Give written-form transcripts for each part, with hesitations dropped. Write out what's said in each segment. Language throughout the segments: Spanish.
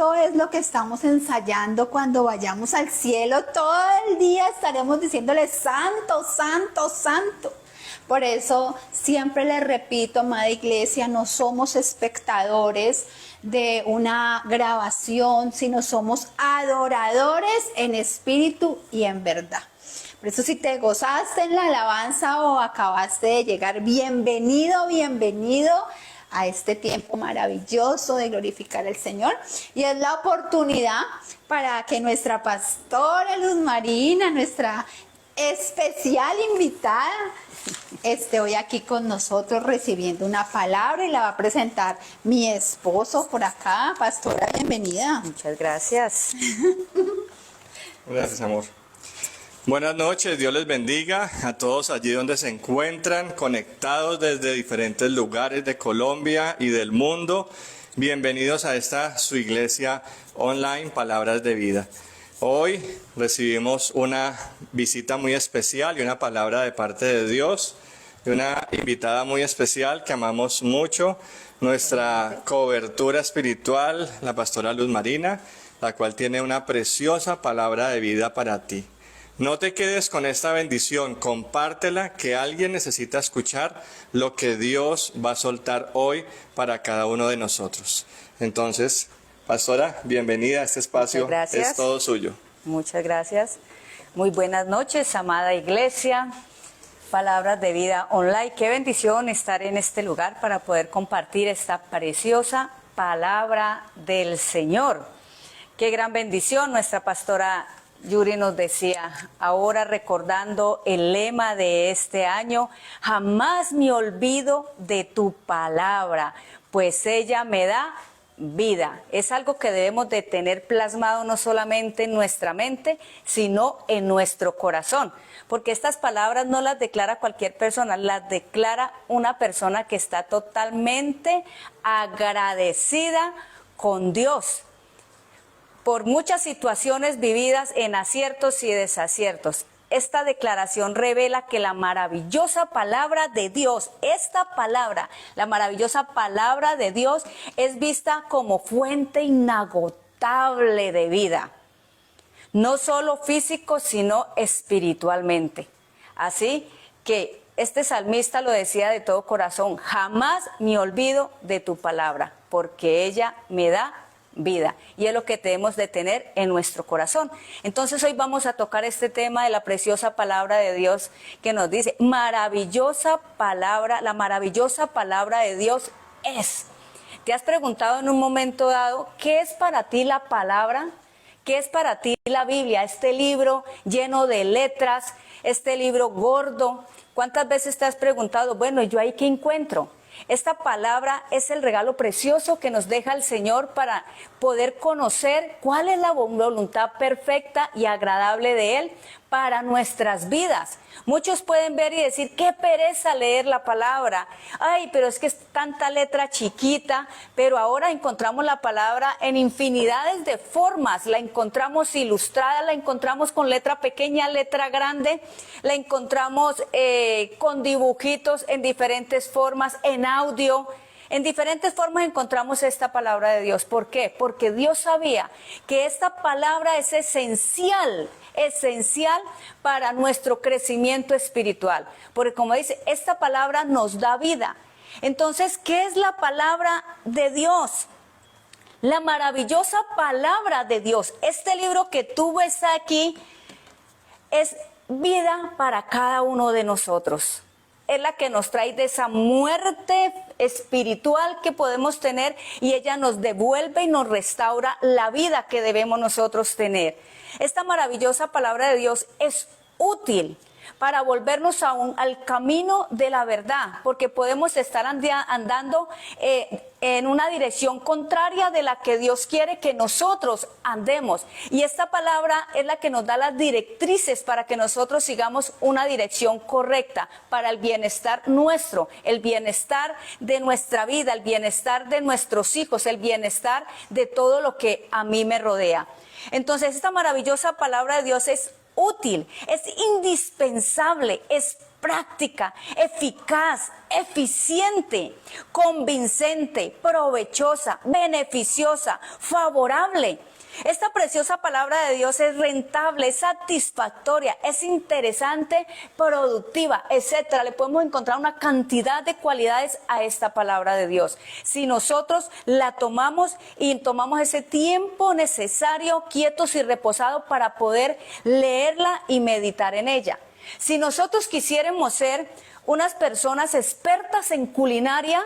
eso es lo que estamos ensayando cuando vayamos al cielo. Todo el día estaremos diciéndole santo, santo, santo. Por eso siempre les repito, amada iglesia, no somos espectadores de una grabación, sino somos adoradores en espíritu y en verdad. Por eso si te gozaste en la alabanza o acabaste de llegar, bienvenido, bienvenido a este tiempo maravilloso de glorificar al Señor. Y es la oportunidad para que nuestra pastora Luz Marina, nuestra especial invitada, esté hoy aquí con nosotros recibiendo una palabra y la va a presentar mi esposo por acá. Pastora, bienvenida. Muchas gracias. Gracias, amor. Buenas noches, Dios les bendiga a todos allí donde se encuentran, conectados desde diferentes lugares de Colombia y del mundo. Bienvenidos a esta su iglesia online, Palabras de Vida. Hoy recibimos una visita muy especial y una palabra de parte de Dios, de una invitada muy especial que amamos mucho, nuestra cobertura espiritual, la pastora Luz Marina, la cual tiene una preciosa palabra de vida para ti. No te quedes con esta bendición, compártela, que alguien necesita escuchar lo que Dios va a soltar hoy para cada uno de nosotros. Entonces, pastora, bienvenida a este espacio, es todo suyo. Muchas gracias. Muy buenas noches, amada iglesia, Palabras de Vida Online. Qué bendición estar en este lugar para poder compartir esta preciosa palabra del Señor. Qué gran bendición. Nuestra pastora Yuri nos decía, ahora recordando el lema de este año, jamás me olvido de tu palabra, pues ella me da vida. Es algo que debemos de tener plasmado no solamente en nuestra mente, sino en nuestro corazón, porque estas palabras no las declara cualquier persona, las declara una persona que está totalmente agradecida con Dios por muchas situaciones vividas en aciertos y desaciertos. Esta declaración revela que la maravillosa palabra de Dios, esta palabra, la maravillosa palabra de Dios, es vista como fuente inagotable de vida, no solo físico, sino espiritualmente. Así que este salmista lo decía de todo corazón, jamás me olvido de tu palabra, porque ella me da vida, y es lo que debemos de tener en nuestro corazón. Entonces hoy vamos a tocar este tema de la preciosa palabra de Dios que nos dice, maravillosa palabra, la maravillosa palabra de Dios es. ¿Te has preguntado en un momento dado qué es para ti la palabra? ¿Qué es para ti la Biblia? Este libro lleno de letras, este libro gordo. ¿Cuántas veces te has preguntado, bueno, ¿yo ahí qué encuentro? Esta palabra es el regalo precioso que nos deja el Señor para poder conocer cuál es la voluntad perfecta y agradable de Él para nuestras vidas. Muchos pueden ver y decir, qué pereza leer la palabra. Ay, pero es que es tanta letra chiquita, pero ahora encontramos la palabra en infinidades de formas. La encontramos ilustrada, la encontramos con letra pequeña, letra grande, la encontramos con dibujitos en diferentes formas, en audio. En diferentes formas encontramos esta palabra de Dios. ¿Por qué? Porque Dios sabía que esta palabra es esencial para nuestro crecimiento espiritual. Porque como dice, esta palabra nos da vida. Entonces, ¿qué es la palabra de Dios? La maravillosa palabra de Dios. Este libro que tú ves aquí es vida para cada uno de nosotros. Es la que nos trae de esa muerte espiritual que podemos tener, y ella nos devuelve y nos restaura la vida que debemos nosotros tener. Esta maravillosa palabra de Dios es útil para volvernos al camino de la verdad, porque podemos estar andando en una dirección contraria de la que Dios quiere que nosotros andemos. Y esta palabra es la que nos da las directrices para que nosotros sigamos una dirección correcta para el bienestar nuestro, el bienestar de nuestra vida, el bienestar de nuestros hijos, el bienestar de todo lo que a mí me rodea. Entonces, esta maravillosa palabra de Dios es útil, es indispensable, es práctica, eficaz, eficiente, convincente, provechosa, beneficiosa, favorable. Esta preciosa palabra de Dios es rentable, es satisfactoria, es interesante, productiva, etcétera. Le podemos encontrar una cantidad de cualidades a esta palabra de Dios. Si nosotros la tomamos y tomamos ese tiempo necesario, quietos y reposados para poder leerla y meditar en ella. Si nosotros quisiéramos ser unas personas expertas en culinaria,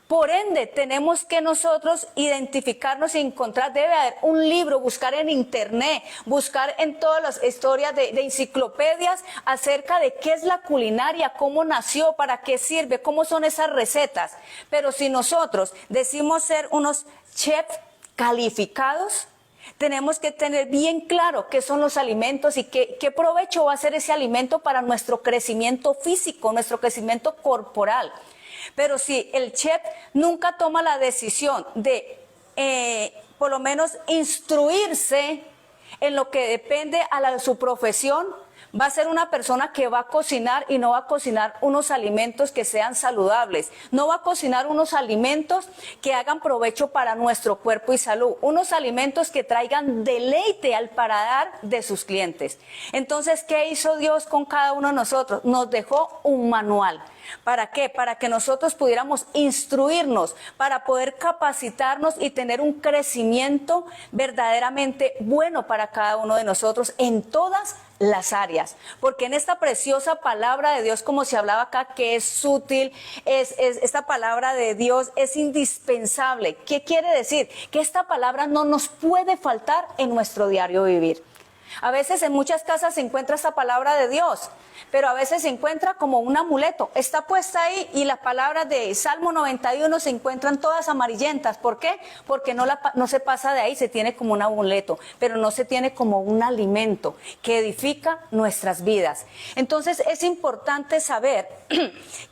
por ende, tenemos que nosotros identificarnos y encontrar, debe haber un libro, buscar en internet, buscar en todas las historias de enciclopedias acerca de qué es la culinaria, cómo nació, para qué sirve, cómo son esas recetas. Pero si nosotros decimos ser unos chefs calificados, tenemos que tener bien claro qué son los alimentos y qué provecho va a hacer ese alimento para nuestro crecimiento físico, nuestro crecimiento corporal. Pero si el chef nunca toma la decisión de, por lo menos, instruirse en lo que depende de su profesión, va a ser una persona que va a cocinar y no va a cocinar unos alimentos que sean saludables. No va a cocinar unos alimentos que hagan provecho para nuestro cuerpo y salud. Unos alimentos que traigan deleite al paladar de sus clientes. Entonces, ¿qué hizo Dios con cada uno de nosotros? Nos dejó un manual. ¿Para qué? Para que nosotros pudiéramos instruirnos, para poder capacitarnos y tener un crecimiento verdaderamente bueno para cada uno de nosotros en todas las áreas. Porque en esta preciosa palabra de Dios, como se hablaba acá, que es útil, esta palabra de Dios es indispensable. ¿Qué quiere decir? Que esta palabra no nos puede faltar en nuestro diario vivir. A veces en muchas casas se encuentra esta palabra de Dios, pero a veces se encuentra como un amuleto. Está puesta ahí y las palabras de Salmo 91 se encuentran todas amarillentas. ¿Por qué? Porque no se pasa de ahí, se tiene como un amuleto, pero no se tiene como un alimento que edifica nuestras vidas. Entonces es importante saber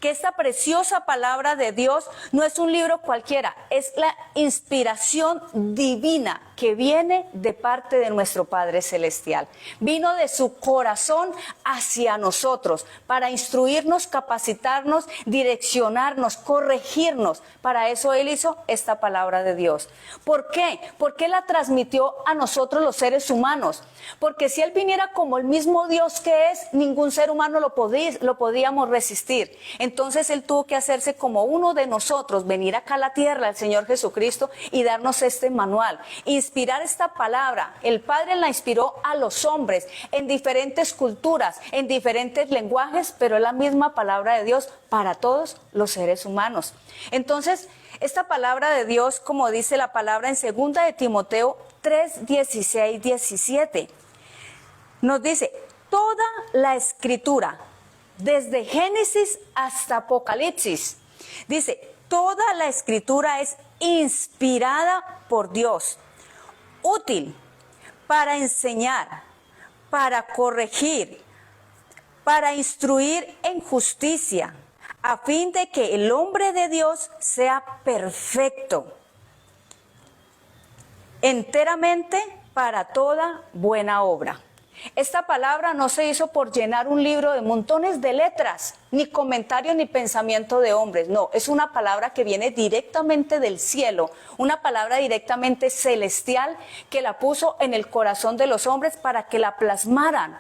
que esta preciosa palabra de Dios no es un libro cualquiera, es la inspiración divina que viene de parte de nuestro Padre Celestial. Vino de su corazón hacia nosotros para instruirnos, capacitarnos, direccionarnos, corregirnos. Para eso Él hizo esta palabra de Dios. ¿Por qué? ¿Por qué la transmitió a nosotros los seres humanos? Porque si Él viniera como el mismo Dios que es, ningún ser humano lo podíamos resistir. Entonces Él tuvo que hacerse como uno de nosotros, venir acá a la tierra, el Señor Jesucristo, y darnos este manual. Inspirar esta palabra. El Padre la inspiró a los hombres en diferentes culturas, en diferentes lenguajes, pero es la misma palabra de Dios para todos los seres humanos. Entonces, esta palabra de Dios, como dice la palabra en 2 de Timoteo 3, 16, 17, nos dice, toda la escritura, desde Génesis hasta Apocalipsis, dice, toda la escritura es inspirada por Dios, útil para enseñar, para corregir, para instruir en justicia, a fin de que el hombre de Dios sea perfecto, enteramente para toda buena obra. Esta palabra no se hizo por llenar un libro de montones de letras, ni comentarios ni pensamiento de hombres. No, es una palabra que viene directamente del cielo, una palabra directamente celestial que la puso en el corazón de los hombres para que la plasmaran.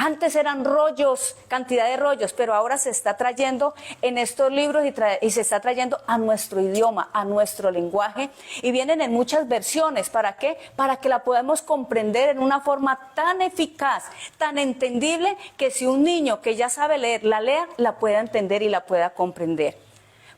Antes eran rollos, cantidad de rollos, pero ahora se está trayendo en estos libros y se está trayendo a nuestro idioma, a nuestro lenguaje, y vienen en muchas versiones. ¿Para qué? Para que la podamos comprender en una forma tan eficaz, tan entendible, que si un niño que ya sabe leer la lea, la pueda entender y la pueda comprender.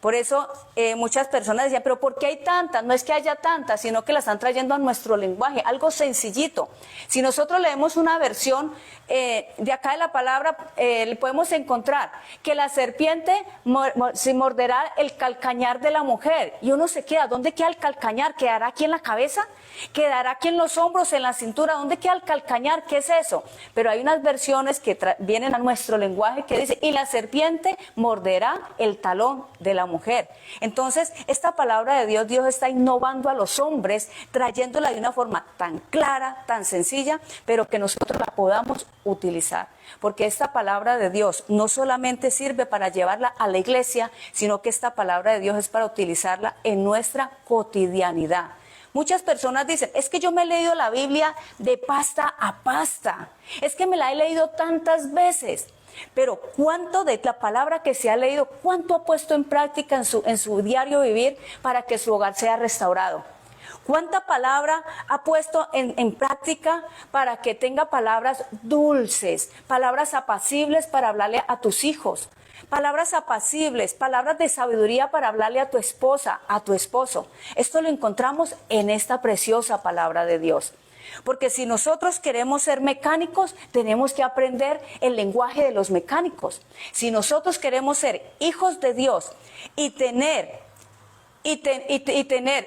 Por eso muchas personas decían, pero ¿por qué hay tantas? No es que haya tantas, sino que la están trayendo a nuestro lenguaje, algo sencillito. Si nosotros leemos una versión de acá de la palabra, le podemos encontrar que la serpiente se morderá el calcañar de la mujer. Y uno se queda, ¿dónde queda el calcañar? ¿Quedará aquí en la cabeza? ¿Quedará aquí en los hombros, en la cintura? ¿Dónde queda el calcañar? ¿Qué es eso? Pero hay unas versiones que vienen a nuestro lenguaje que dice, y la serpiente morderá el talón de la mujer. Entonces, esta palabra de Dios, Dios está innovando a los hombres, trayéndola de una forma tan clara, tan sencilla, pero que nosotros la podamos utilizar. Porque esta palabra de Dios no solamente sirve para llevarla a la iglesia, sino que esta palabra de Dios es para utilizarla en nuestra cotidianidad. Muchas personas dicen, es que yo me he leído la Biblia de pasta a pasta, es que me la he leído tantas veces, pero ¿cuánto de la palabra que se ha leído, cuánto ha puesto en práctica en su diario vivir para que su hogar sea restaurado? ¿Cuánta palabra ha puesto en práctica para que tenga palabras dulces, palabras apacibles para hablarle a tus hijos? Palabras apacibles, palabras de sabiduría para hablarle a tu esposa, a tu esposo. Esto lo encontramos en esta preciosa palabra de Dios. Porque si nosotros queremos ser mecánicos, tenemos que aprender el lenguaje de los mecánicos. Si nosotros queremos ser hijos de Dios y tener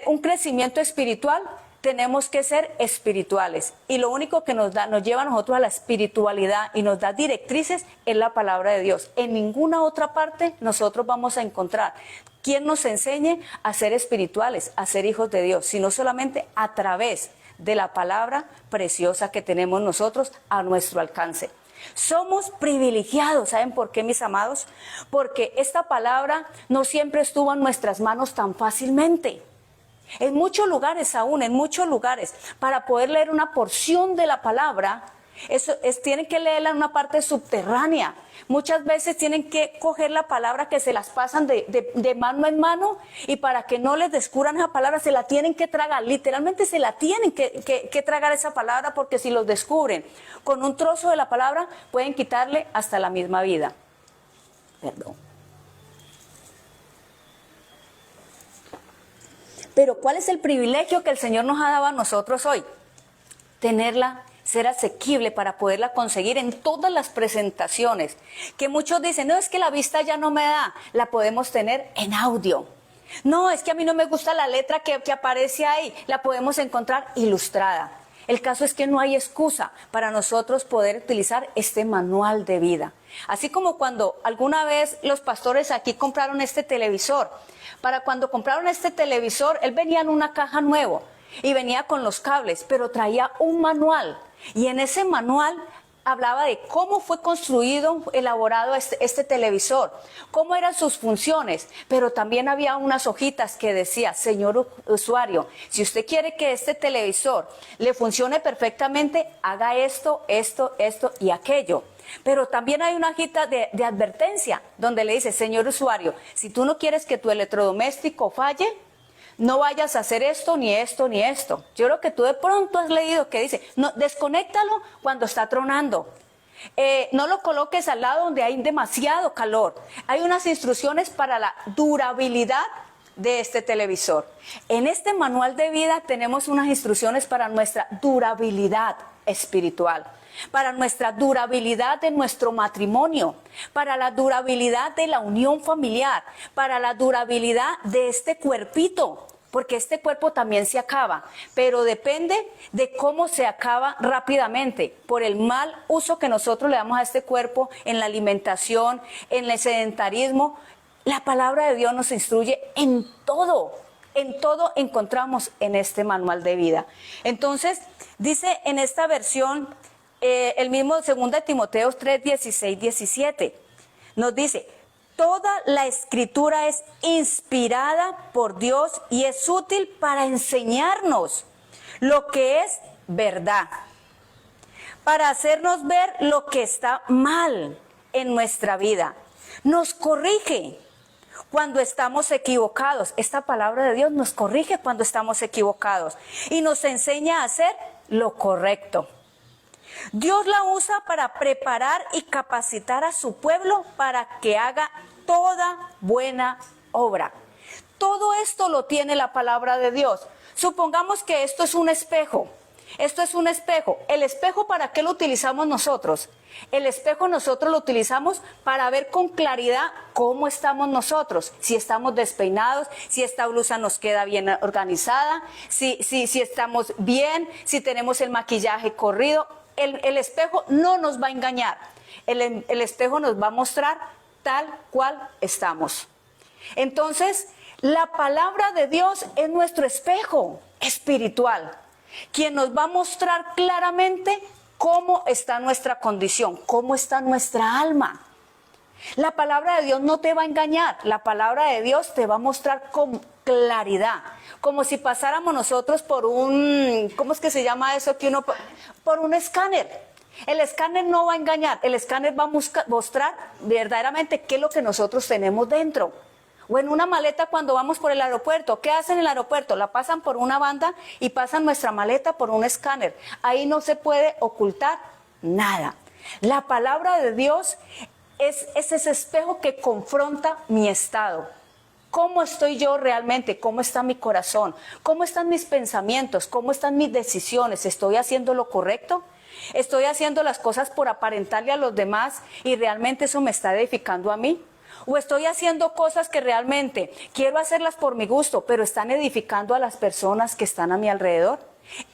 un crecimiento espiritual, tenemos que ser espirituales. Y lo único que nos lleva a nosotros a la espiritualidad y nos da directrices es la palabra de Dios. En ninguna otra parte nosotros vamos a encontrar quien nos enseñe a ser espirituales, a ser hijos de Dios, sino solamente a través de la palabra preciosa que tenemos nosotros a nuestro alcance. Somos privilegiados, ¿saben por qué, mis amados? Porque esta palabra no siempre estuvo en nuestras manos tan fácilmente. En muchos lugares aún, en muchos lugares, para poder leer una porción de la palabra, tienen que leerla en una parte subterránea. Muchas veces tienen que coger la palabra que se las pasan de mano en mano, y para que no les descubran esa palabra se la tienen que tragar, literalmente se la tienen que tragar esa palabra, porque si los descubren con un trozo de la palabra pueden quitarle hasta la misma vida. Perdón. Pero ¿cuál es el privilegio que el Señor nos ha dado a nosotros hoy? Tenerla, ser asequible para poderla conseguir en todas las presentaciones. Que muchos dicen, no, es que la vista ya no me da, la podemos tener en audio. No, es que a mí no me gusta la letra que aparece ahí, la podemos encontrar ilustrada. El caso es que no hay excusa para nosotros poder utilizar este manual de vida. Así como cuando alguna vez los pastores aquí compraron este televisor. Para cuando compraron este televisor, él venía en una caja nueva y venía con los cables, pero traía un manual. Y en ese manual hablaba de cómo fue construido, elaborado este televisor, cómo eran sus funciones, pero también había unas hojitas que decía, señor usuario, si usted quiere que este televisor le funcione perfectamente, haga esto, esto, esto y aquello. Pero también hay una hojita de advertencia donde le dice, señor usuario, si tú no quieres que tu electrodoméstico falle, no vayas a hacer esto, ni esto, ni esto. Yo creo que tú de pronto has leído que dice, no, desconéctalo cuando está tronando. No lo coloques al lado donde hay demasiado calor. Hay unas instrucciones para la durabilidad de este televisor. En este manual de vida tenemos unas instrucciones para nuestra durabilidad espiritual, para nuestra durabilidad de nuestro matrimonio, para la durabilidad de la unión familiar, para la durabilidad de este cuerpito, porque este cuerpo también se acaba, pero depende de cómo se acaba rápidamente, por el mal uso que nosotros le damos a este cuerpo en la alimentación, en el sedentarismo. La palabra de Dios nos instruye en todo encontramos en este manual de vida. Entonces, dice en esta versión, el mismo 2 Timoteo 3, 16, 17, nos dice, toda la escritura es inspirada por Dios y es útil para enseñarnos lo que es verdad, para hacernos ver lo que está mal en nuestra vida. Nos corrige cuando estamos equivocados. Esta palabra de Dios nos corrige cuando estamos equivocados y nos enseña a hacer lo correcto. Dios la usa para preparar y capacitar a su pueblo para que haga toda buena obra. Todo esto lo tiene la palabra de Dios. Supongamos que esto es un espejo. Esto es un espejo. ¿El espejo para qué lo utilizamos nosotros? El espejo nosotros lo utilizamos para ver con claridad cómo estamos nosotros. Si estamos despeinados, si esta blusa nos queda bien organizada, si estamos bien, si tenemos el maquillaje corrido. El espejo no nos va a engañar. El espejo nos va a mostrar tal cual estamos. Entonces, la palabra de Dios es nuestro espejo espiritual, quien nos va a mostrar claramente cómo está nuestra condición, cómo está nuestra alma. La palabra de Dios no te va a engañar, la palabra de Dios te va a mostrar con claridad, como si pasáramos nosotros por un, ¿cómo es que se llama eso? Que uno, por un escáner. El escáner no va a engañar, el escáner va a mostrar verdaderamente qué es lo que nosotros tenemos dentro. O en una maleta cuando vamos por el aeropuerto, ¿qué hacen en el aeropuerto? La pasan por una banda y pasan nuestra maleta por un escáner. Ahí no se puede ocultar nada. La palabra de Dios es ese espejo que confronta mi estado. ¿Cómo estoy yo realmente? ¿Cómo está mi corazón? ¿Cómo están mis pensamientos? ¿Cómo están mis decisiones? ¿Estoy haciendo lo correcto? ¿Estoy haciendo las cosas por aparentarle a los demás y realmente eso me está edificando a mí? ¿O estoy haciendo cosas que realmente quiero hacerlas por mi gusto, pero están edificando a las personas que están a mi alrededor?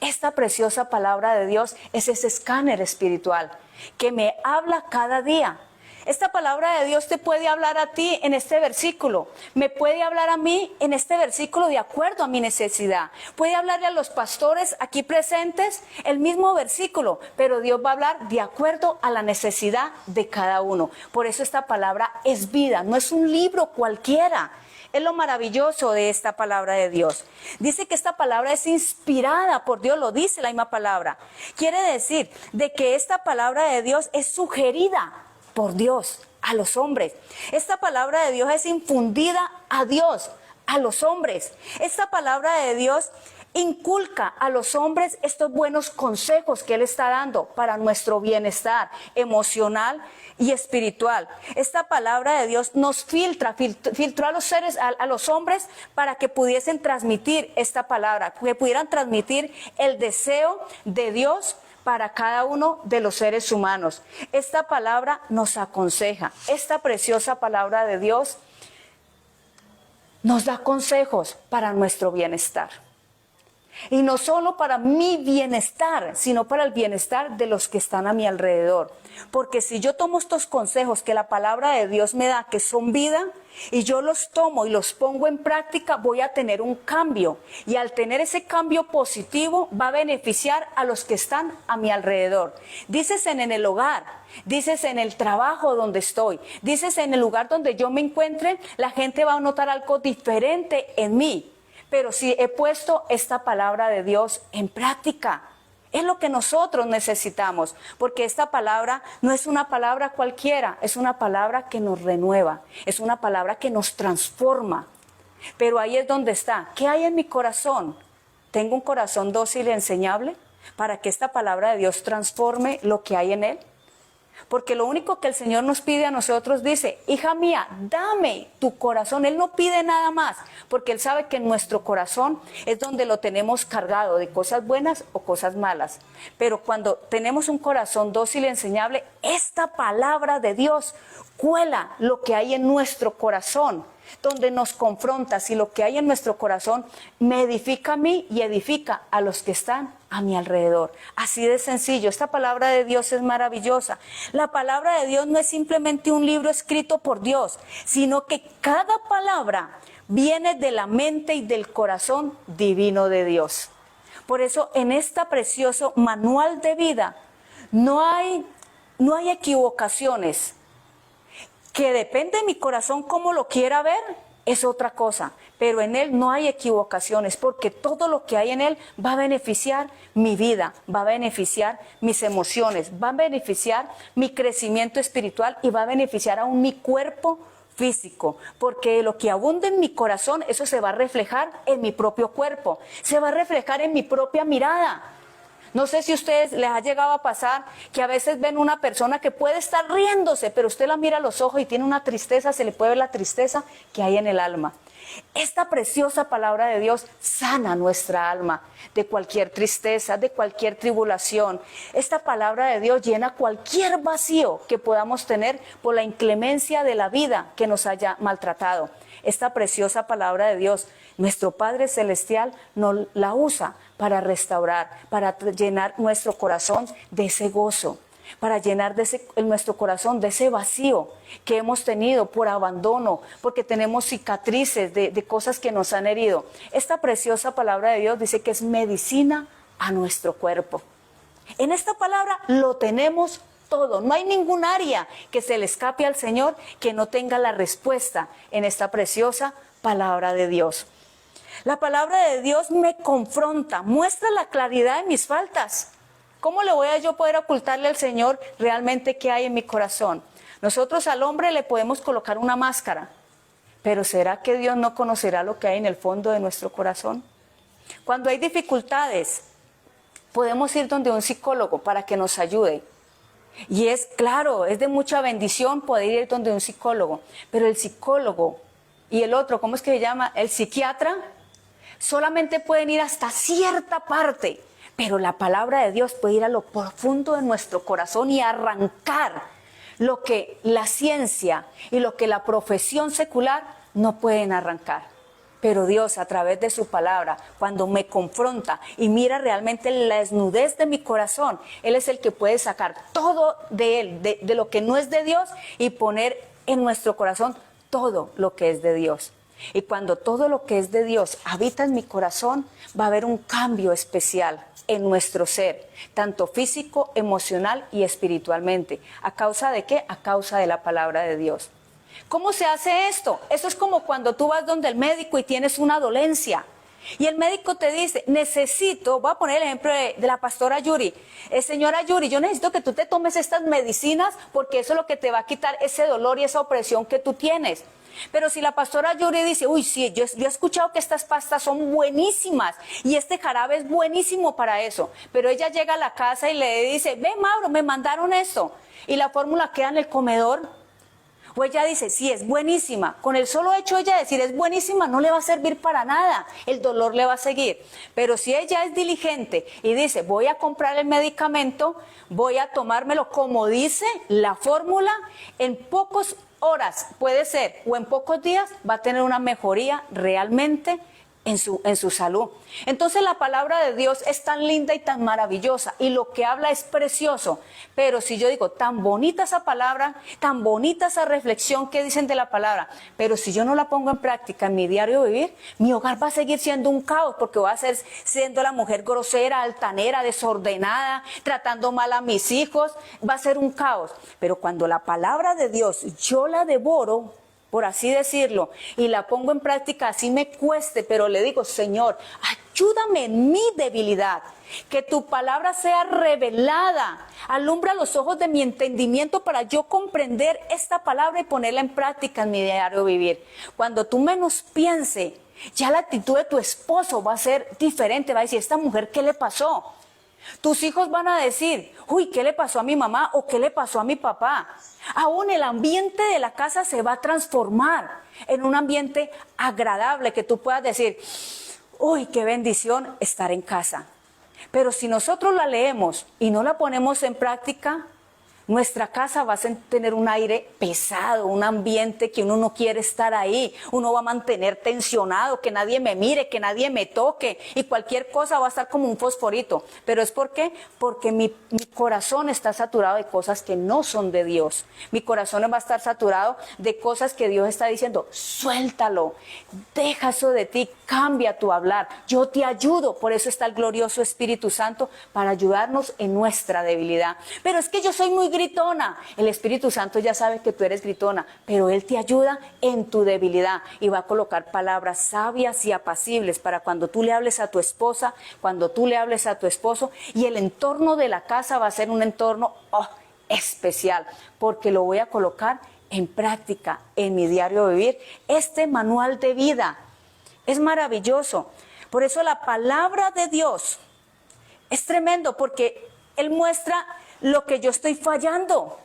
Esta preciosa palabra de Dios es ese escáner espiritual que me habla cada día. Esta palabra de Dios te puede hablar a ti en este versículo, me puede hablar a mí en este versículo de acuerdo a mi necesidad. Puede hablarle a los pastores aquí presentes el mismo versículo, pero Dios va a hablar de acuerdo a la necesidad de cada uno. Por eso esta palabra es vida, no es un libro cualquiera. Es lo maravilloso de esta palabra de Dios. Dice que esta palabra es inspirada por Dios, lo dice la misma palabra. Quiere decir de que esta palabra de Dios es sugerida por Dios a los hombres. Esta palabra de Dios es infundida a Dios, a los hombres. Esta palabra de Dios inculca a los hombres estos buenos consejos que Él está dando para nuestro bienestar emocional y espiritual. Esta palabra de Dios nos filtró a los seres, a los hombres para que pudiesen transmitir esta palabra, que pudieran transmitir el deseo de Dios para cada uno de los seres humanos. Esta palabra nos aconseja, esta preciosa palabra de Dios nos da consejos para nuestro bienestar. Y no solo para mi bienestar, sino para el bienestar de los que están a mi alrededor. Porque si yo tomo estos consejos que la palabra de Dios me da, que son vida, y yo los tomo y los pongo en práctica, voy a tener un cambio. Y al tener ese cambio positivo, va a beneficiar a los que están a mi alrededor. Dices en el hogar, dices en el trabajo donde estoy, dices en el lugar donde yo me encuentre, la gente va a notar algo diferente en mí. Pero si he puesto esta palabra de Dios en práctica, es lo que nosotros necesitamos, porque esta palabra no es una palabra cualquiera, es una palabra que nos renueva, es una palabra que nos transforma. Pero ahí es donde está. ¿Qué hay en mi corazón? ¿Tengo un corazón dócil y enseñable para que esta palabra de Dios transforme lo que hay en él? Porque lo único que el Señor nos pide a nosotros, dice, hija mía, dame tu corazón. Él no pide nada más, porque Él sabe que en nuestro corazón es donde lo tenemos cargado de cosas buenas o cosas malas. Pero cuando tenemos un corazón dócil y enseñable, esta palabra de Dios cuela lo que hay en nuestro corazón, donde nos confronta si lo que hay en nuestro corazón me edifica a mí y edifica a los que están a mi alrededor. Así de sencillo. Esta palabra de Dios es maravillosa. La palabra de Dios no es simplemente un libro escrito por Dios, sino que cada palabra viene de la mente y del corazón divino de Dios. Por eso en este precioso manual de vida no hay equivocaciones. Que depende de mi corazón cómo lo quiera ver, es otra cosa. Pero en él no hay equivocaciones, porque todo lo que hay en él va a beneficiar mi vida, va a beneficiar mis emociones, va a beneficiar mi crecimiento espiritual y va a beneficiar aún mi cuerpo físico. Porque lo que abunda en mi corazón, eso se va a reflejar en mi propio cuerpo, se va a reflejar en mi propia mirada. No sé si a ustedes les ha llegado a pasar que a veces ven una persona que puede estar riéndose, pero usted la mira a los ojos y tiene una tristeza, se le puede ver la tristeza que hay en el alma. Esta preciosa palabra de Dios sana nuestra alma de cualquier tristeza, de cualquier tribulación. Esta palabra de Dios llena cualquier vacío que podamos tener por la inclemencia de la vida que nos haya maltratado. Esta preciosa palabra de Dios, nuestro Padre Celestial nos la usa para restaurar, para llenar nuestro corazón de ese gozo. para llenar en nuestro corazón de ese vacío que hemos tenido por abandono, porque tenemos cicatrices de cosas que nos han herido. Esta preciosa palabra de Dios dice que es medicina a nuestro cuerpo. En esta palabra lo tenemos todo. No hay ningún área que se le escape al Señor que no tenga la respuesta en esta preciosa palabra de Dios. La palabra de Dios me confronta, muestra la claridad de mis faltas. ¿Cómo le voy a yo poder ocultarle al Señor realmente qué hay en mi corazón? Nosotros al hombre le podemos colocar una máscara, pero ¿será que Dios no conocerá lo que hay en el fondo de nuestro corazón? Cuando hay dificultades, podemos ir donde un psicólogo para que nos ayude. Y es claro, es de mucha bendición poder ir donde un psicólogo, pero el psicólogo y el otro, ¿cómo es que se llama? El psiquiatra, solamente pueden ir hasta cierta parte, pero la palabra de Dios puede ir a lo profundo de nuestro corazón y arrancar lo que la ciencia y lo que la profesión secular no pueden arrancar. Pero Dios, a través de su palabra, cuando me confronta y mira realmente la desnudez de mi corazón, Él es el que puede sacar todo de Él, de lo que no es de Dios, y poner en nuestro corazón todo lo que es de Dios. Y cuando todo lo que es de Dios habita en mi corazón, va a haber un cambio especial en nuestro ser, tanto físico, emocional y espiritualmente. ¿A causa de qué? A causa de la palabra de Dios. ¿Cómo se hace esto? Esto es como cuando tú vas donde el médico y tienes una dolencia. Y el médico te dice, voy a poner el ejemplo de la pastora Yuri. Señora Yuri, yo necesito que tú te tomes estas medicinas porque eso es lo que te va a quitar ese dolor y esa opresión que tú tienes. Pero si la pastora Yuri dice, uy, sí, yo he escuchado que estas pastas son buenísimas y este jarabe es buenísimo para eso. Pero ella llega a la casa y le dice, ve Mauro, me mandaron esto. Y la fórmula queda en el comedor. O ella dice, sí, es buenísima. Con el solo hecho de ella decir es buenísima, no le va a servir para nada. El dolor le va a seguir. Pero si ella es diligente y dice, voy a comprar el medicamento, voy a tomármelo como dice la fórmula, en pocas horas puede ser, o en pocos días va a tener una mejoría realmente en su salud. Entonces la palabra de Dios es tan linda y tan maravillosa y lo que habla es precioso, pero si yo digo tan bonita esa palabra, tan bonita esa reflexión que dicen de la palabra, pero si yo no la pongo en práctica en mi diario vivir, mi hogar va a seguir siendo un caos porque voy a ser siendo la mujer grosera, altanera, desordenada, tratando mal a mis hijos, va a ser un caos. Pero cuando la palabra de Dios yo la devoro, por así decirlo, y la pongo en práctica, así me cueste, pero le digo, Señor, ayúdame en mi debilidad, que tu palabra sea revelada, alumbra los ojos de mi entendimiento para yo comprender esta palabra y ponerla en práctica en mi diario vivir. Cuando tú menos piense, ya la actitud de tu esposo va a ser diferente, va a decir, ¿esta mujer qué le pasó? Tus hijos van a decir, uy, ¿qué le pasó a mi mamá o qué le pasó a mi papá? Aún el ambiente de la casa se va a transformar en un ambiente agradable que tú puedas decir, uy, qué bendición estar en casa. Pero si nosotros la leemos y no la ponemos en práctica, nuestra casa va a tener un aire pesado, un ambiente que uno no quiere estar ahí. Uno va a mantener tensionado, que nadie me mire, que nadie me toque y cualquier cosa va a estar como un fosforito. ¿Pero es por qué? Porque mi corazón está saturado de cosas que no son de Dios. Mi corazón va a estar saturado de cosas que Dios está diciendo, suéltalo, deja eso de ti, cambia tu hablar, yo te ayudo. Por eso está el glorioso Espíritu Santo para ayudarnos en nuestra debilidad. Pero es que yo soy muy gritona. El Espíritu Santo ya sabe que tú eres gritona, pero Él te ayuda en tu debilidad y va a colocar palabras sabias y apacibles para cuando tú le hables a tu esposa, cuando tú le hables a tu esposo, y el entorno de la casa va a ser un entorno especial, porque lo voy a colocar en práctica en mi diario vivir. Este manual de vida es maravilloso. Por eso la palabra de Dios es tremendo, porque Él muestra lo que yo estoy fallando.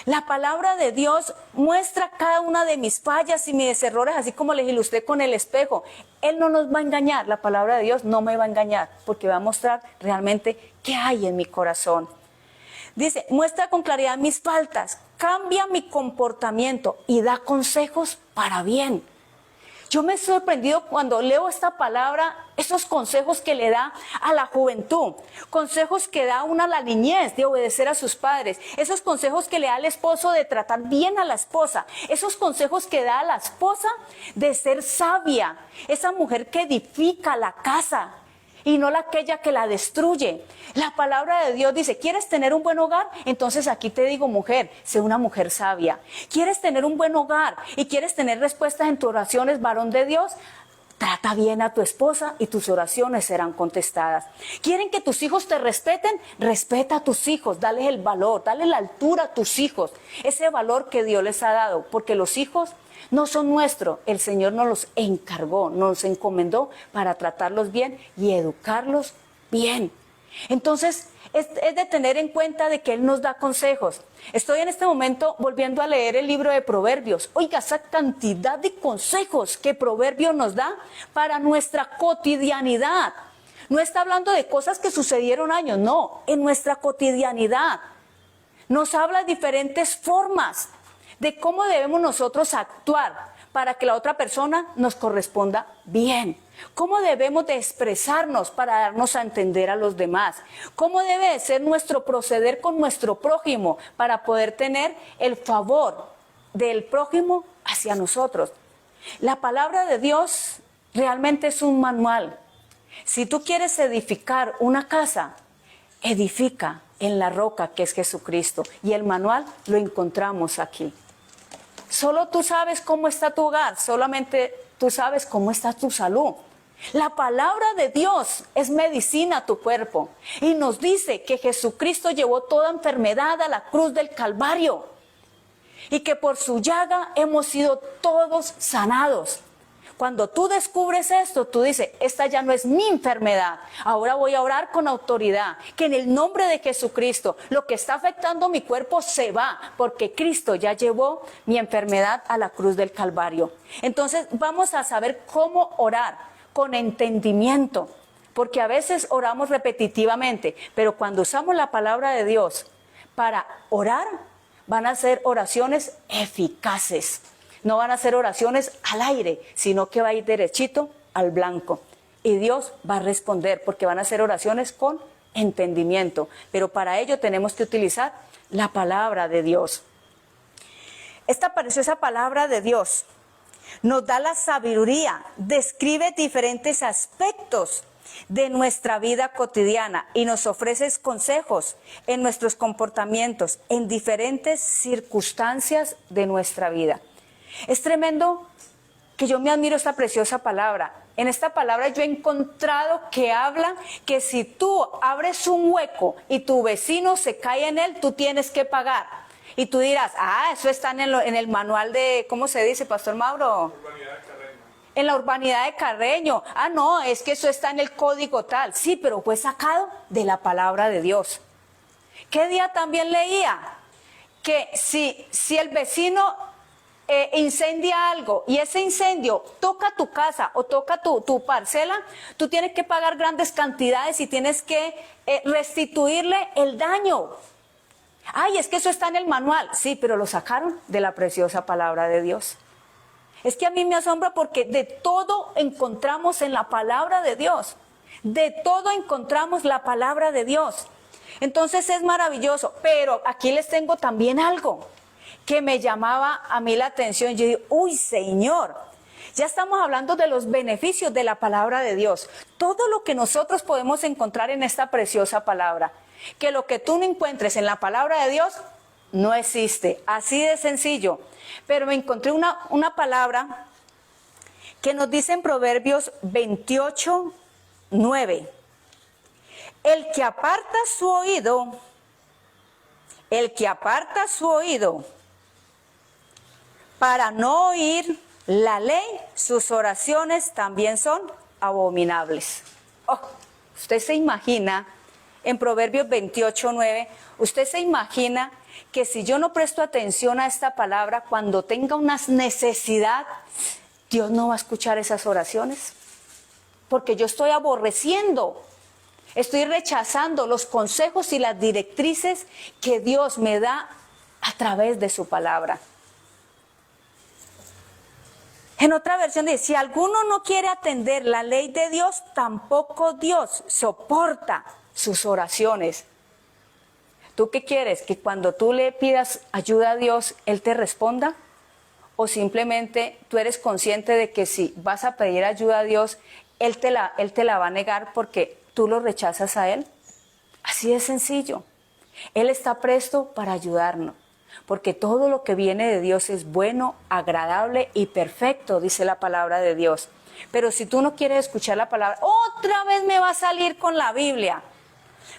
La palabra de Dios muestra cada una de mis fallas y mis errores, así como les ilustré con el espejo. Él no nos va a engañar, la palabra de Dios no me va a engañar, porque va a mostrar realmente qué hay en mi corazón. Dice, muestra con claridad mis faltas, cambia mi comportamiento y da consejos para bien. Yo me he sorprendido cuando leo esta palabra, esos consejos que le da a la juventud, consejos que da una a la niñez de obedecer a sus padres, esos consejos que le da al esposo de tratar bien a la esposa, esos consejos que da a la esposa de ser sabia, esa mujer que edifica la casa y no aquella que la destruye. La palabra de Dios dice, ¿quieres tener un buen hogar? Entonces aquí te digo, mujer, sé una mujer sabia. ¿Quieres tener un buen hogar y quieres tener respuestas en tus oraciones, varón de Dios? Trata bien a tu esposa y tus oraciones serán contestadas. ¿Quieren que tus hijos te respeten? Respeta a tus hijos, dale el valor, dale la altura a tus hijos. Ese valor que Dios les ha dado, porque los hijos no son nuestros, el Señor nos los encargó, nos encomendó para tratarlos bien y educarlos bien. Entonces, es de tener en cuenta de que Él nos da consejos. Estoy en este momento volviendo a leer el libro de Proverbios. Oiga, esa cantidad de consejos que Proverbios nos da para nuestra cotidianidad. No está hablando de cosas que sucedieron años, no, en nuestra cotidianidad. Nos habla de diferentes formas de cómo debemos nosotros actuar para que la otra persona nos corresponda bien. Cómo debemos de expresarnos para darnos a entender a los demás. Cómo debe de ser nuestro proceder con nuestro prójimo para poder tener el favor del prójimo hacia nosotros. La palabra de Dios realmente es un manual. Si tú quieres edificar una casa, edifica en la roca que es Jesucristo. Y el manual lo encontramos aquí. Solo tú sabes cómo está tu hogar, solamente tú sabes cómo está tu salud. La palabra de Dios es medicina a tu cuerpo y nos dice que Jesucristo llevó toda enfermedad a la cruz del Calvario y que por su llaga hemos sido todos sanados. Cuando tú descubres esto, tú dices, esta ya no es mi enfermedad, ahora voy a orar con autoridad, que en el nombre de Jesucristo, lo que está afectando mi cuerpo se va, porque Cristo ya llevó mi enfermedad a la cruz del Calvario. Entonces vamos a saber cómo orar con entendimiento, porque a veces oramos repetitivamente, pero cuando usamos la palabra de Dios para orar, van a ser oraciones eficaces. No van a ser oraciones al aire, sino que va a ir derechito al blanco. Y Dios va a responder, porque van a ser oraciones con entendimiento. Pero para ello tenemos que utilizar la palabra de Dios. Esta preciosa palabra de Dios nos da la sabiduría, describe diferentes aspectos de nuestra vida cotidiana y nos ofrece consejos en nuestros comportamientos, en diferentes circunstancias de nuestra vida. Es tremendo que yo me admiro esta preciosa palabra. En esta palabra yo he encontrado que habla que si tú abres un hueco y tu vecino se cae en él, tú tienes que pagar. Y tú dirás, eso está en el manual de, ¿cómo se dice, Pastor Mauro? En la urbanidad de Carreño. No, es que eso está en el código tal. Sí, pero fue sacado de la palabra de Dios. ¿Qué día también leía? Que si el vecino incendia algo y ese incendio toca tu casa o toca tu parcela, tú tienes que pagar grandes cantidades y tienes que restituirle el daño. Es que eso está en el manual. Sí, pero lo sacaron de la preciosa palabra de Dios. Es que a mí me asombra porque de todo encontramos en la palabra de Dios. De todo encontramos la palabra de Dios. Entonces es maravilloso, pero aquí les tengo también algo que me llamaba a mí la atención. Yo digo, uy, Señor, ya estamos hablando de los beneficios de la palabra de Dios. Todo lo que nosotros podemos encontrar en esta preciosa palabra. Que lo que tú no encuentres en la palabra de Dios, no existe. Así de sencillo. Pero me encontré una palabra que nos dice en Proverbios 28, 9. El que aparta su oído, para no oír la ley, sus oraciones también son abominables. Usted se imagina, en Proverbios 28, 9, usted se imagina que si yo no presto atención a esta palabra, cuando tenga una necesidad, Dios no va a escuchar esas oraciones. Porque yo estoy aborreciendo, estoy rechazando los consejos y las directrices que Dios me da a través de su palabra. En otra versión dice, si alguno no quiere atender la ley de Dios, tampoco Dios soporta sus oraciones. ¿Tú qué quieres? ¿Que cuando tú le pidas ayuda a Dios, Él te responda? ¿O simplemente tú eres consciente de que si vas a pedir ayuda a Dios, Él te la va a negar porque tú lo rechazas a Él? Así de sencillo. Él está presto para ayudarnos, porque todo lo que viene de Dios es bueno, agradable y perfecto, dice la palabra de Dios. Pero si tú no quieres escuchar la palabra, otra vez me va a salir con la Biblia.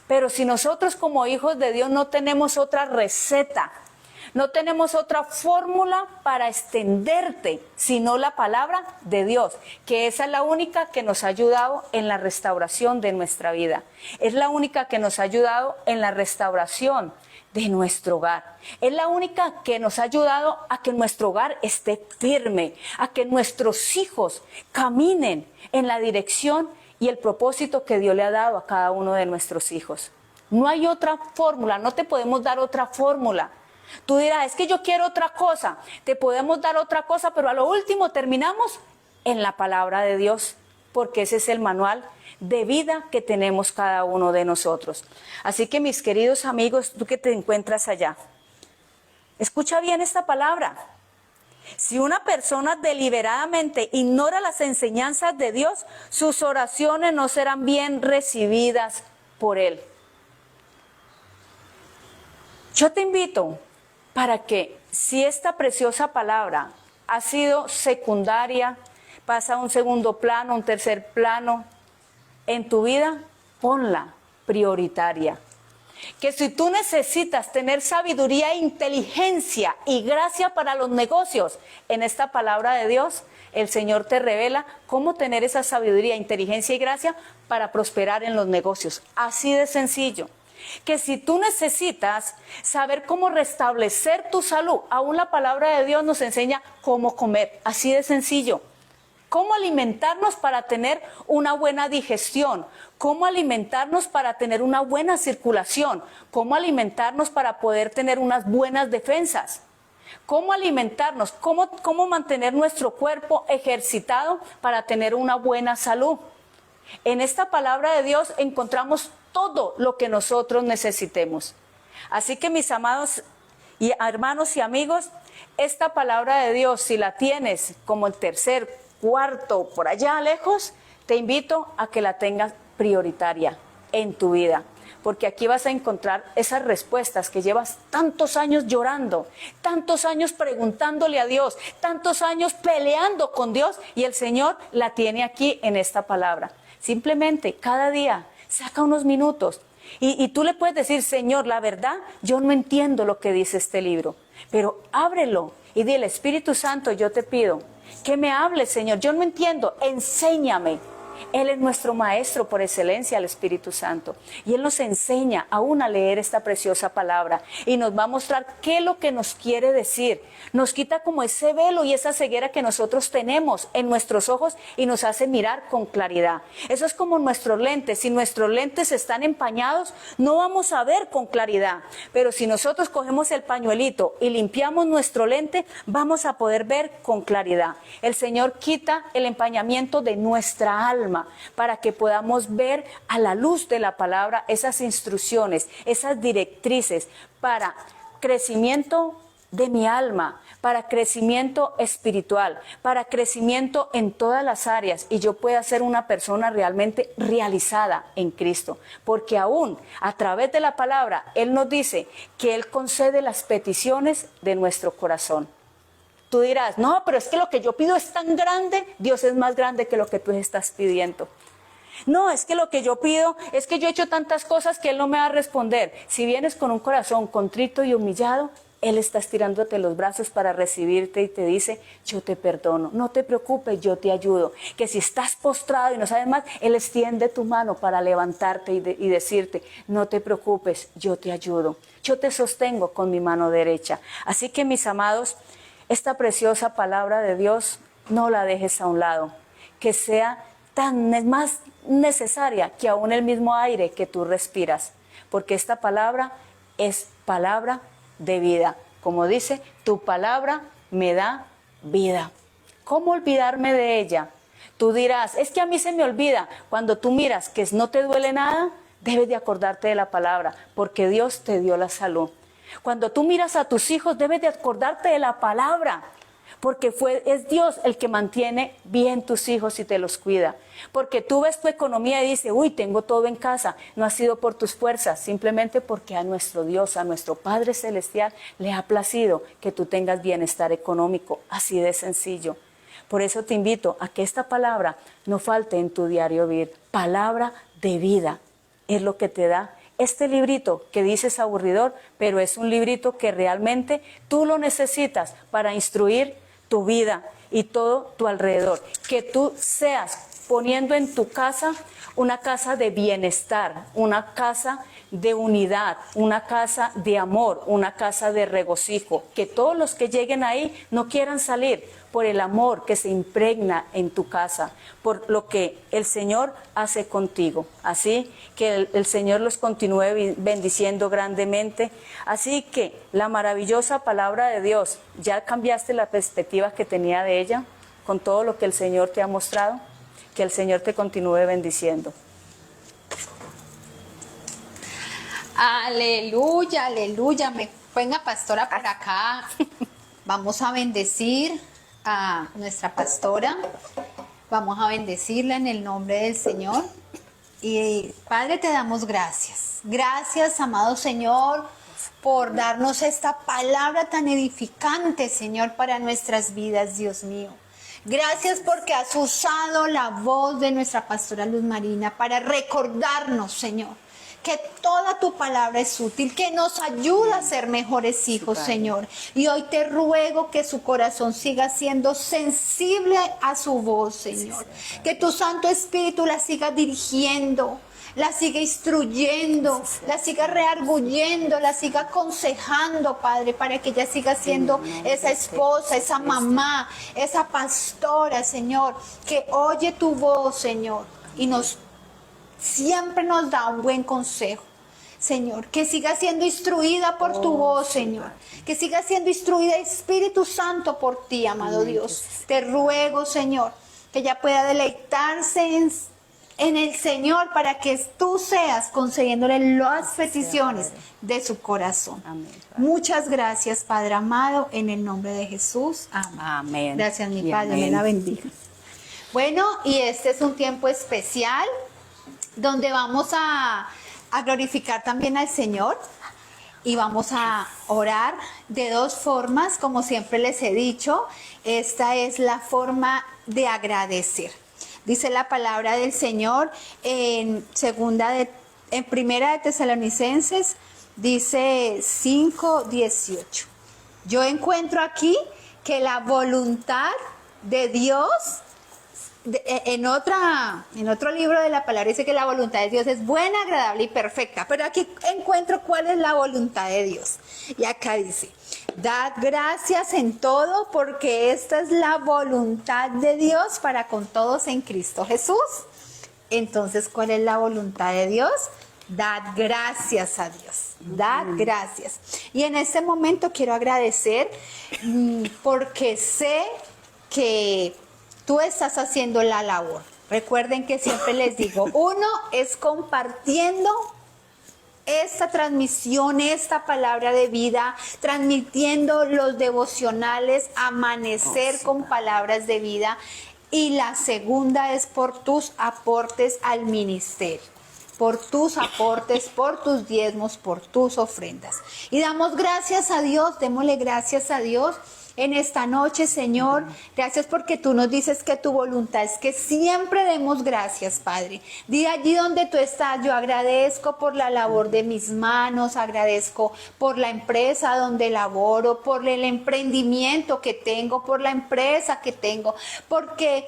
Pero si nosotros como hijos de Dios no tenemos otra receta, no tenemos otra fórmula para extenderte, sino la palabra de Dios, que esa es la única que nos ha ayudado en la restauración de nuestra vida. Es la única que nos ha ayudado en la restauración de nuestro hogar. Es la única que nos ha ayudado a que nuestro hogar esté firme, a que nuestros hijos caminen en la dirección y el propósito que Dios le ha dado a cada uno de nuestros hijos. No hay otra fórmula, no te podemos dar otra fórmula. Tú dirás, es que yo quiero otra cosa. Te podemos dar otra cosa, pero a lo último terminamos en la palabra de Dios, porque ese es el manual de vida que tenemos cada uno de nosotros. Así que mis queridos amigos, tú que te encuentras allá, escucha bien esta palabra. Si una persona deliberadamente ignora las enseñanzas de Dios, sus oraciones no serán bien recibidas por Él. Yo te invito para que, si esta preciosa palabra ha sido secundaria, pasa a un segundo plano, un tercer plano en tu vida, ponla prioritaria. Que si tú necesitas tener sabiduría, inteligencia y gracia para los negocios, en esta palabra de Dios, el Señor te revela cómo tener esa sabiduría, inteligencia y gracia para prosperar en los negocios. Así de sencillo. Que si tú necesitas saber cómo restablecer tu salud, aún la palabra de Dios nos enseña cómo comer. Así de sencillo. Cómo alimentarnos para tener una buena digestión, cómo alimentarnos para tener una buena circulación, cómo alimentarnos para poder tener unas buenas defensas, cómo alimentarnos, cómo mantener nuestro cuerpo ejercitado para tener una buena salud. En esta palabra de Dios encontramos todo lo que nosotros necesitemos. Así que mis amados y hermanos y amigos, esta palabra de Dios, si la tienes como el tercer, cuarto, por allá lejos, te invito a que la tengas prioritaria en tu vida, porque aquí vas a encontrar esas respuestas que llevas tantos años llorando, tantos años preguntándole a Dios, tantos años peleando con Dios, y el Señor la tiene aquí en esta palabra. Simplemente cada día saca unos minutos y tú le puedes decir, Señor, la verdad, yo no entiendo lo que dice este libro, pero ábrelo y dile, Espíritu Santo, yo te pido que me hables, Señor, yo no entiendo, enséñame. Él es nuestro maestro por excelencia, el Espíritu Santo, y Él nos enseña aún a leer esta preciosa palabra y nos va a mostrar qué es lo que nos quiere decir. Nos quita como ese velo y esa ceguera que nosotros tenemos en nuestros ojos y nos hace mirar con claridad. Eso es como nuestros lentes. Si nuestros lentes están empañados, no vamos a ver con claridad, pero si nosotros cogemos el pañuelito y limpiamos nuestro lente, vamos a poder ver con claridad. El Señor quita el empañamiento de nuestra alma para que podamos ver a la luz de la palabra esas instrucciones, esas directrices para crecimiento de mi alma, para crecimiento espiritual, para crecimiento en todas las áreas, y yo pueda ser una persona realmente realizada en Cristo, porque aún a través de la palabra Él nos dice que Él concede las peticiones de nuestro corazón. Tú dirás, no, pero es que lo que yo pido es tan grande, Dios es más grande que lo que tú estás pidiendo. No, es que lo que yo pido, es que yo he hecho tantas cosas que Él no me va a responder. Si vienes con un corazón contrito y humillado, Él está estirándote los brazos para recibirte y te dice, yo te perdono, no te preocupes, yo te ayudo. Que si estás postrado y no sabes más, Él extiende tu mano para levantarte y decirte, no te preocupes, yo te ayudo. Yo te sostengo con mi mano derecha. Así que mis amados, esta preciosa palabra de Dios, no la dejes a un lado, que sea más necesaria que aún el mismo aire que tú respiras, porque esta palabra es palabra de vida. Como dice, tu palabra me da vida. ¿Cómo olvidarme de ella? Tú dirás, es que a mí se me olvida. Cuando tú miras que no te duele nada, debes de acordarte de la palabra, porque Dios te dio la salud. Cuando tú miras a tus hijos, debes de acordarte de la palabra, porque es Dios el que mantiene bien tus hijos y te los cuida. Porque tú ves tu economía y dices, uy, tengo todo en casa. No ha sido por tus fuerzas, simplemente porque a nuestro Dios, a nuestro Padre Celestial, le ha placido que tú tengas bienestar económico, así de sencillo. Por eso te invito a que esta palabra no falte en tu diario vivir. Palabra de vida es lo que te da este librito que dices aburridor, pero es un librito que realmente tú lo necesitas para instruir tu vida y todo tu alrededor. Que tú seas poniendo en tu casa una casa de bienestar, una casa de unidad, una casa de amor, una casa de regocijo. Que todos los que lleguen ahí no quieran salir por el amor que se impregna en tu casa, por lo que el Señor hace contigo. Así que el Señor los continúe bendiciendo grandemente. Así que la maravillosa palabra de Dios, ¿ya cambiaste la perspectiva que tenía de ella con todo lo que el Señor te ha mostrado? Que el Señor te continúe bendiciendo. Aleluya, aleluya. Venga, pastora, por acá. Vamos a bendecir a nuestra pastora. Vamos a bendecirla en el nombre del Señor. Y Padre, te damos gracias. Gracias, amado Señor, por darnos esta palabra tan edificante, Señor, para nuestras vidas, Dios mío. Gracias porque has usado la voz de nuestra pastora Luz Marina para recordarnos, Señor, que toda tu palabra es útil, que nos ayuda a ser mejores hijos, Señor. Y hoy te ruego que su corazón siga siendo sensible a su voz, Señor. Que tu Santo Espíritu la siga dirigiendo, la siga instruyendo, la siga rearguyendo, la siga aconsejando, Padre, para que ella siga siendo esa esposa, esa mamá, esa pastora, Señor, que oye tu voz, Señor, y siempre nos da un buen consejo, Señor. Que siga siendo instruida por tu voz, Señor. Que siga siendo instruida, Espíritu Santo, por ti, amado Dios. Te ruego, Señor, que ella pueda deleitarse en el Señor, para que tú seas concediéndole las peticiones de su corazón. Amén. Muchas gracias, Padre amado, en el nombre de Jesús. Amén. Amén. Gracias, mi Y Padre, amén. me la bendiga. Bueno, y este es un tiempo especial donde vamos a glorificar también al Señor y vamos a orar de dos formas, como siempre les he dicho. Esta es la forma de agradecer. Dice la palabra del Señor en Primera de Tesalonicenses, dice 5:18. Yo encuentro aquí que la voluntad de Dios, en otro libro de la palabra dice que la voluntad de Dios es buena, agradable y perfecta. Pero aquí encuentro cuál es la voluntad de Dios. Y acá dice: dad gracias en todo, porque esta es la voluntad de Dios para con todos en Cristo Jesús. Entonces, ¿cuál es la voluntad de Dios? Dad gracias a Dios. Dad gracias. Y en este momento quiero agradecer porque sé que tú estás haciendo la labor. Recuerden que siempre les digo, uno es compartiendo esta transmisión, esta palabra de vida, transmitiendo los devocionales, amanecer con palabras de vida. Y la segunda es por tus aportes al ministerio, por tus aportes, por tus diezmos, por tus ofrendas. Y damos gracias a Dios, démosle gracias a Dios en esta noche, Señor. Gracias porque tú nos dices que tu voluntad es que siempre demos gracias, Padre. Di allí donde tú estás: yo agradezco por la labor de mis manos, agradezco por la empresa donde laboro, por el emprendimiento que tengo, por la empresa que tengo, porque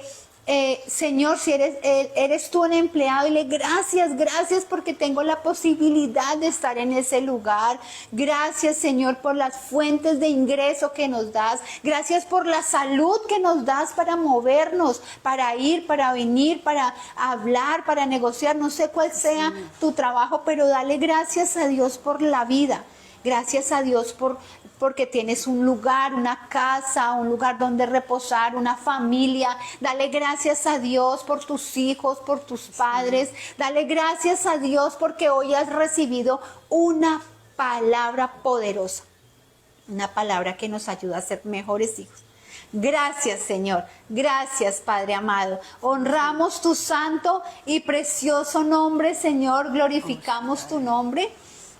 Señor, si eres tú un empleado, y gracias porque tengo la posibilidad de estar en ese lugar. Gracias, Señor, por las fuentes de ingreso que nos das. Gracias por la salud que nos das para movernos, para ir, para venir, para hablar, para negociar. No sé cuál sea tu trabajo, pero dale gracias a Dios por la vida. Gracias a Dios porque tienes un lugar, una casa, un lugar donde reposar, una familia. Dale gracias a Dios por tus hijos, por tus padres. Dale gracias a Dios porque hoy has recibido una palabra poderosa. Una palabra que nos ayuda a ser mejores hijos. Gracias, Señor. Gracias, Padre amado. Honramos tu santo y precioso nombre, Señor. Glorificamos tu nombre.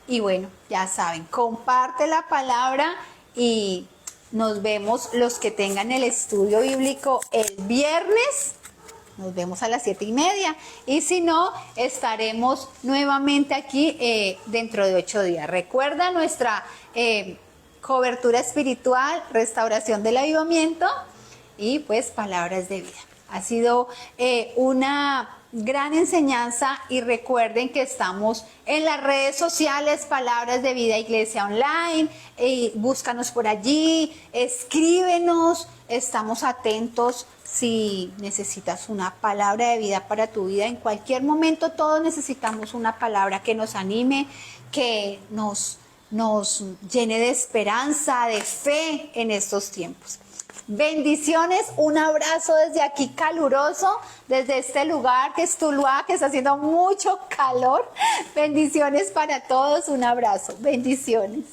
Y bueno, ya saben, comparte la palabra y nos vemos los que tengan el estudio bíblico el viernes. Nos vemos a las 7:30. Y si no, estaremos nuevamente aquí dentro de 8 días. Recuerda nuestra cobertura espiritual, restauración del avivamiento y pues palabras de vida. Ha sido una gran enseñanza y recuerden que estamos en las redes sociales, Palabras de Vida Iglesia Online, búscanos por allí, escríbenos, estamos atentos si necesitas una palabra de vida para tu vida. En cualquier momento todos necesitamos una palabra que nos anime, que nos llene de esperanza, de fe en estos tiempos. Bendiciones, un abrazo desde aquí caluroso, desde este lugar que es Tuluá, que está haciendo mucho calor. Bendiciones para todos, un abrazo, bendiciones.